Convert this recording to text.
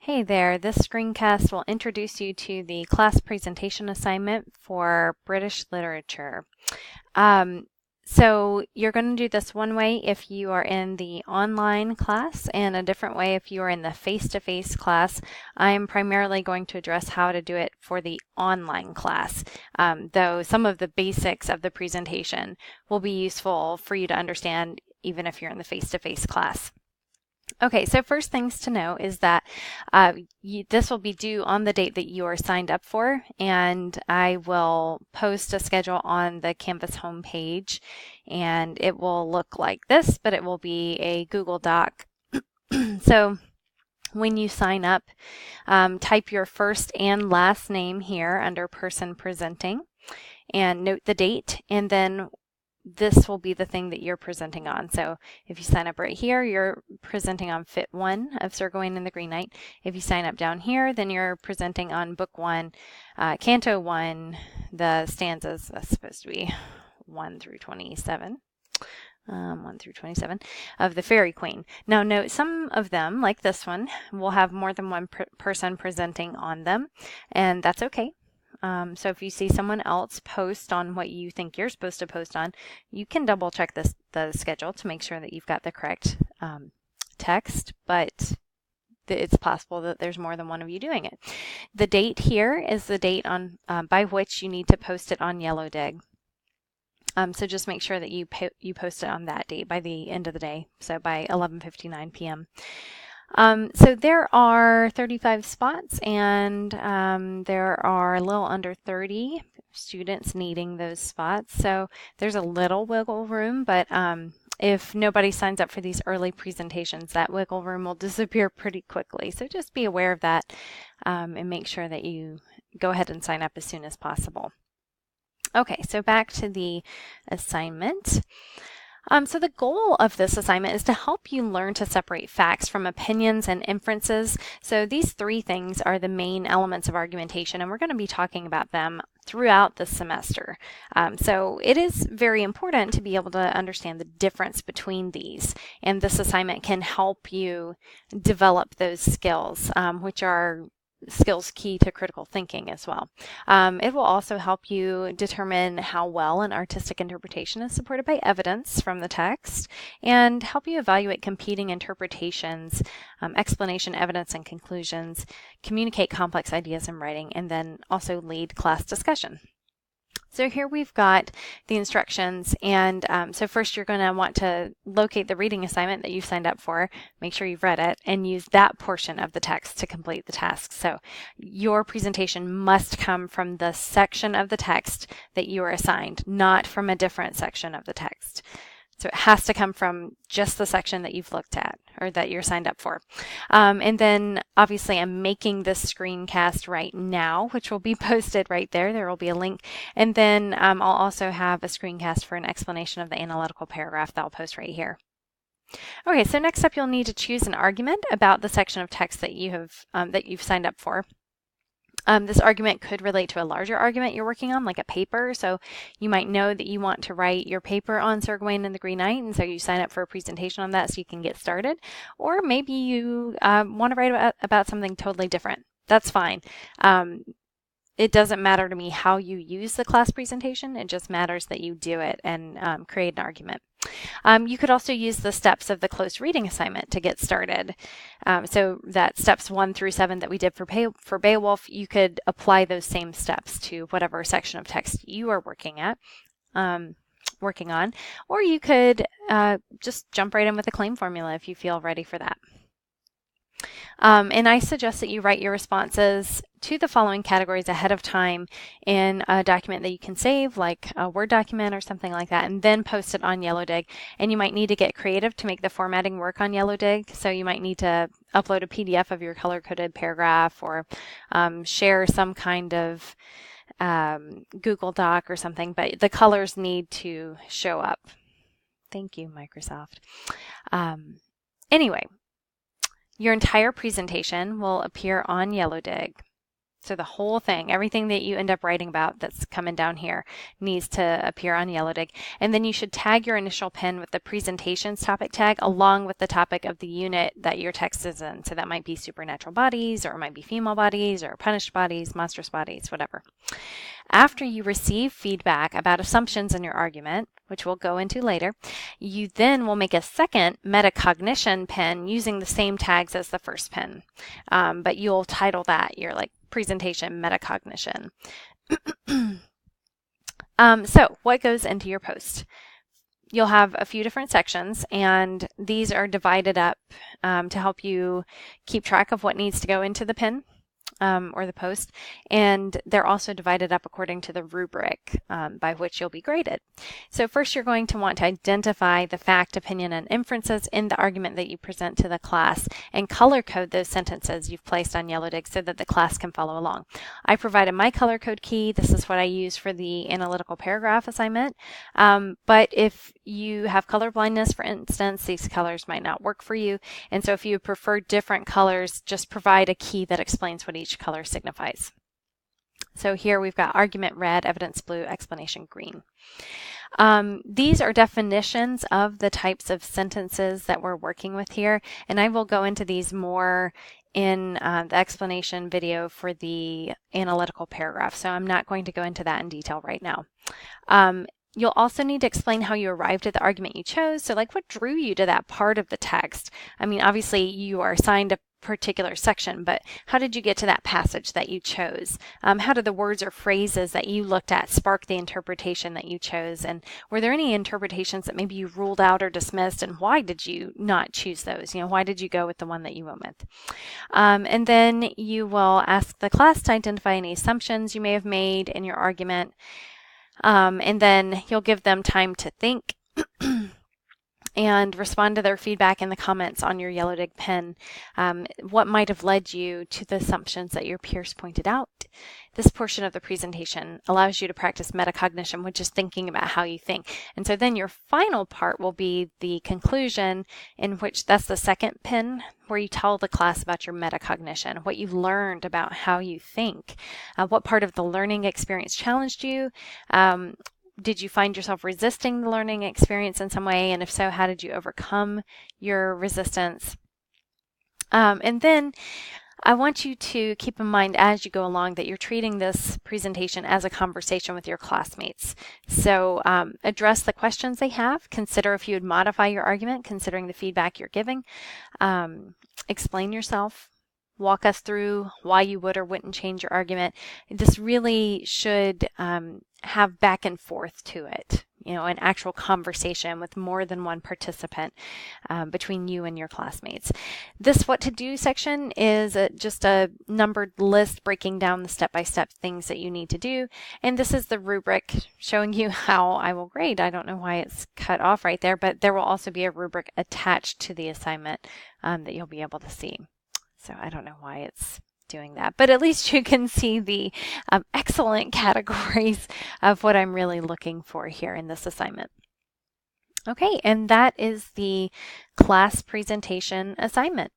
Hey there, this screencast will introduce you to the class presentation assignment for British literature. Um, so you're going to do this one way if you are in the online class and a different way if you are in the face-to-face class. I am primarily going to address how to do it for the online class, though some of the basics of the presentation will be useful for you to understand even if you're in the face-to-face class. Okay, so first things to know is that this will be due on the date that you are signed up for, and I will post a schedule on the Canvas homepage, and it will look like this, but it will be a Google Doc. So when you sign up, type your first and last name here under person presenting, and note the date, and then this will be the thing that you're presenting on. So if you sign up right here, you're presenting on Fit 1 of Sir Gawain and the Green Knight. If you sign up down here, then you're presenting on Book 1, Canto 1, the stanzas, that's supposed to be 1 through 27. 1 through 27 of the Fairy Queen. Now note some of them, like this one, will have more than one person presenting on them, and that's okay. So if you see someone else post on what you think you're supposed to post on, you can double check the schedule to make sure that you've got the correct text, but it's possible that there's more than one of you doing it. The date here is the date on by which you need to post it on Yellow Dig. So just make sure that you post it on that date by the end of the day, so by 11:59 p.m. So there are 35 spots, and there are a little under 30 students needing those spots. So there's a little wiggle room, but if nobody signs up for these early presentations, that wiggle room will disappear pretty quickly. So just be aware of that and make sure that you go ahead and sign up as soon as possible. Okay, so back to the assignment. So the goal of this assignment is to help you learn to separate facts from opinions and inferences. So these three things are the main elements of argumentation, and we're going to be talking about them throughout the semester. So it is very important to be able to understand the difference between these, and this assignment can help you develop those skills, which are skills key to critical thinking as well. It will also help you determine how well an artistic interpretation is supported by evidence from the text and help you evaluate competing interpretations, explanation, evidence, and conclusions, communicate complex ideas in writing, and then also lead class discussion. So here we've got the instructions, and so first you're going to want to locate the reading assignment that you've signed up for, make sure you've read it, and use that portion of the text to complete the task. So your presentation must come from the section of the text that you are assigned, not from a different section of the text. So it has to come from just the section that you've looked at or that you're signed up for. And then obviously I'm making this screencast right now, which will be posted right there. There will be a link. And then I'll also have a screencast for an explanation of the analytical paragraph that I'll post right here. Okay, so next up you'll need to choose an argument about the section of text that you've signed up for. This argument could relate to a larger argument you're working on, like a paper. So you might know that you want to write your paper on Sir Gawain and the Green Knight, and so you sign up for a presentation on that so you can get started. Or maybe you want to write about something totally different. That's fine. It doesn't matter to me how you use the class presentation. It just matters that you do it and create an argument. You could also use the steps of the close reading assignment to get started. So that steps 1 through 7 that we did for Beowulf, you could apply those same steps to whatever section of text you are working on, or you could just jump right in with the claim formula if you feel ready for that. And I suggest that you write your responses to the following categories ahead of time in a document that you can save, like a Word document or something like that, and then post it on Yellow Dig. And you might need to get creative to make the formatting work on Yellow Dig. So you might need to upload a PDF of your color-coded paragraph or share some kind of Google Doc or something, but the colors need to show up. Thank you, Microsoft. Anyway. Your entire presentation will appear on Yellow Dig. So the whole thing, everything that you end up writing about that's coming down here needs to appear on Yellowdig. And then you should tag your initial pin with the presentations topic tag along with the topic of the unit that your text is in. So that might be supernatural bodies, or it might be female bodies, or punished bodies, monstrous bodies, whatever. After you receive feedback about assumptions in your argument, which we'll go into later, you then will make a second metacognition pin using the same tags as the first pin. But you'll title that your presentation metacognition. So what goes into your post? You'll have a few different sections, and these are divided up to help you keep track of what needs to go into the pin. Or the post, and they're also divided up according to the rubric by which you'll be graded. So first you're going to want to identify the fact, opinion, and inferences in the argument that you present to the class and color code those sentences you've placed on Yellowdig so that the class can follow along. I provided my color code key. This is what I use for the analytical paragraph assignment, but if you have color blindness, for instance, these colors might not work for you, and so if you prefer different colors, just provide a key that explains what each color signifies. So here we've got argument red, evidence blue, explanation green. These are definitions of the types of sentences that we're working with here, and I will go into these more in the explanation video for the analytical paragraph, so I'm not going to go into that in detail right now. You'll also need to explain how you arrived at the argument you chose. So what drew you to that part of the text? I mean, obviously you are assigned a particular section, but how did you get to that passage that you chose? How did the words or phrases that you looked at spark the interpretation that you chose? And were there any interpretations that maybe you ruled out or dismissed, and why did you not choose those? Why did you go with the one that you went with? And then you will ask the class to identify any assumptions you may have made in your argument. And then you'll give them time to think and respond to their feedback in the comments on your Yellowdig pin. What might have led you to the assumptions that your peers pointed out? This portion of the presentation allows you to practice metacognition, which is thinking about how you think. And so then your final part will be the conclusion, in which that's the second pin, where you tell the class about your metacognition, what you learned about how you think, what part of the learning experience challenged you. Did you find yourself resisting the learning experience in some way? And if so, how did you overcome your resistance? And then I want you to keep in mind as you go along that you're treating this presentation as a conversation with your classmates. So address the questions they have. Consider if you would modify your argument, considering the feedback you're giving. Explain yourself. Walk us through why you would or wouldn't change your argument. This really should have back and forth to it, an actual conversation with more than one participant between you and your classmates. This what to do section is just a numbered list breaking down the step-by-step things that you need to do. And this is the rubric showing you how I will grade. I don't know why it's cut off right there, but there will also be a rubric attached to the assignment that you'll be able to see. So I don't know why it's doing that, but at least you can see the excellent categories of what I'm really looking for here in this assignment. Okay, and that is the class presentation assignment.